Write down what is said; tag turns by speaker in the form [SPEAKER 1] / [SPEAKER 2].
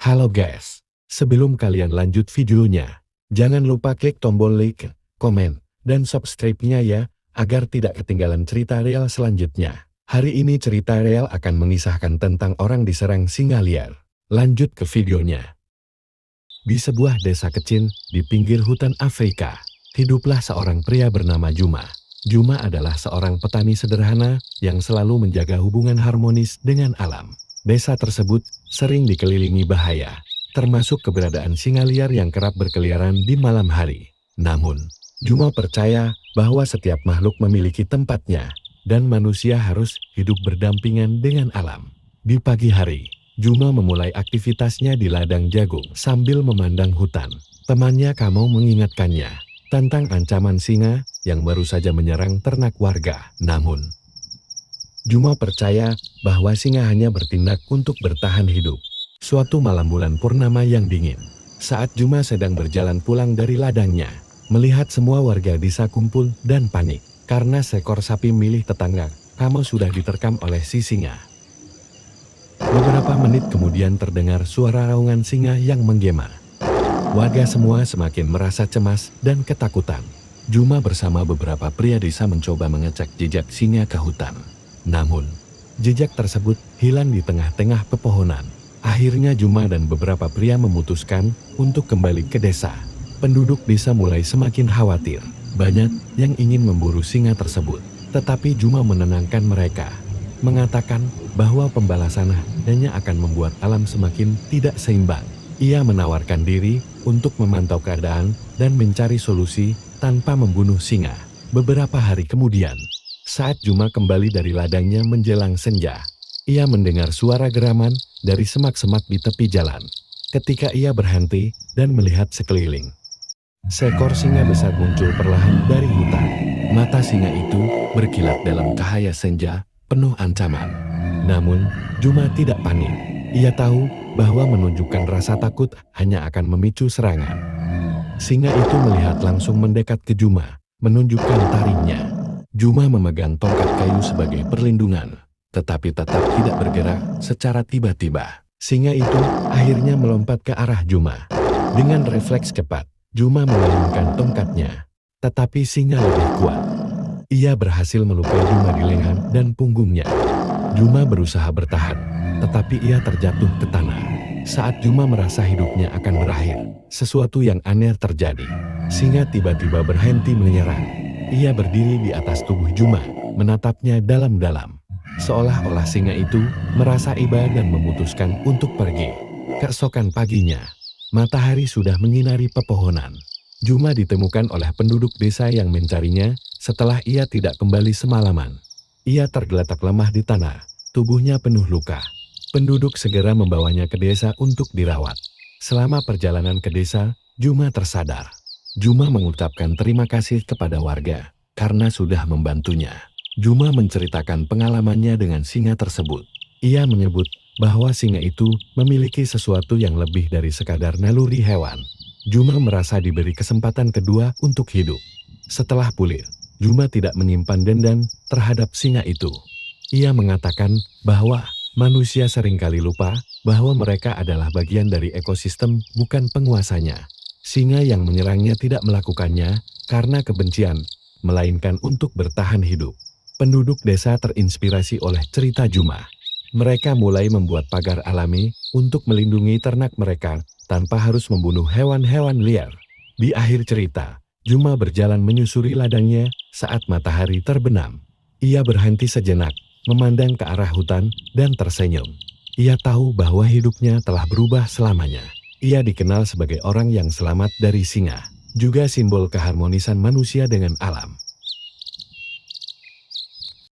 [SPEAKER 1] Halo guys, sebelum kalian lanjut videonya, jangan lupa klik tombol like, komen, dan subscribe-nya ya, agar tidak ketinggalan cerita real selanjutnya. Hari ini cerita real akan mengisahkan tentang orang diserang singa liar. Lanjut ke videonya. Di sebuah desa kecil di pinggir hutan Afrika, hiduplah seorang pria bernama Juma. Juma adalah seorang petani sederhana yang selalu menjaga hubungan harmonis dengan alam. Desa tersebut sering dikelilingi bahaya, termasuk keberadaan singa liar yang kerap berkeliaran di malam hari. Namun, Juma percaya bahwa setiap makhluk memiliki tempatnya, dan manusia harus hidup berdampingan dengan alam. Di pagi hari, Juma memulai aktivitasnya di ladang jagung sambil memandang hutan. Temannya Kamo mengingatkannya tentang ancaman singa yang baru saja menyerang ternak warga. Namun, Juma percaya bahwa singa hanya bertindak untuk bertahan hidup. Suatu malam bulan purnama yang dingin, saat Juma sedang berjalan pulang dari ladangnya, melihat semua warga desa kumpul dan panik karena seekor sapi milik tetangga Kamo sudah diterkam oleh si singa. Beberapa menit kemudian terdengar suara raungan singa yang menggema. Warga semua semakin merasa cemas dan ketakutan. Juma bersama beberapa pria desa mencoba mengecek jejak singa ke hutan. Namun, jejak tersebut hilang di tengah-tengah pepohonan. Akhirnya Juma dan beberapa pria memutuskan untuk kembali ke desa. Penduduk desa mulai semakin khawatir. Banyak yang ingin memburu singa tersebut. Tetapi Juma menenangkan mereka, mengatakan bahwa pembalasan hanya akan membuat alam semakin tidak seimbang. Ia menawarkan diri untuk memantau keadaan dan mencari solusi tanpa membunuh singa. Beberapa hari kemudian, saat Juma kembali dari ladangnya menjelang senja, ia mendengar suara geraman dari semak-semak di tepi jalan. Ketika ia berhenti dan melihat sekeliling, seekor singa besar muncul perlahan dari hutan. Mata singa itu berkilat dalam cahaya senja penuh ancaman. Namun, Juma tidak panik. Ia tahu bahwa menunjukkan rasa takut hanya akan memicu serangan. Singa itu melihat langsung mendekat ke Juma, menunjukkan taringnya. Juma memegang tongkat kayu sebagai perlindungan, tetapi tetap tidak bergerak secara tiba-tiba. Singa itu akhirnya melompat ke arah Juma. Dengan refleks cepat, Juma mengayunkan tongkatnya, tetapi singa lebih kuat. Ia berhasil melukai Juma di leher dan punggungnya. Juma berusaha bertahan, tetapi ia terjatuh ke tanah. Saat Juma merasa hidupnya akan berakhir, sesuatu yang aneh terjadi. Singa tiba-tiba berhenti menyerang. Ia berdiri di atas tubuh Juma, menatapnya dalam-dalam. Seolah-olah singa itu merasa iba dan memutuskan untuk pergi. Keesokan paginya, matahari sudah menyinari pepohonan. Juma ditemukan oleh penduduk desa yang mencarinya setelah ia tidak kembali semalaman. Ia tergeletak lemah di tanah, tubuhnya penuh luka. Penduduk segera membawanya ke desa untuk dirawat. Selama perjalanan ke desa, Juma tersadar. Juma mengucapkan terima kasih kepada warga karena sudah membantunya. Juma menceritakan pengalamannya dengan singa tersebut. Ia menyebut bahwa singa itu memiliki sesuatu yang lebih dari sekadar naluri hewan. Juma merasa diberi kesempatan kedua untuk hidup. Setelah pulih, Juma tidak menyimpan dendam terhadap singa itu. Ia mengatakan bahwa manusia seringkali lupa bahwa mereka adalah bagian dari ekosistem, bukan penguasanya. Singa yang menyerangnya tidak melakukannya karena kebencian, melainkan untuk bertahan hidup. Penduduk desa terinspirasi oleh cerita Juma. Mereka mulai membuat pagar alami untuk melindungi ternak mereka tanpa harus membunuh hewan-hewan liar. Di akhir cerita, Juma berjalan menyusuri ladangnya saat matahari terbenam. Ia berhenti sejenak, memandang ke arah hutan, dan tersenyum. Ia tahu bahwa hidupnya telah berubah selamanya. Ia dikenal sebagai orang yang selamat dari singa, juga simbol keharmonisan manusia dengan alam.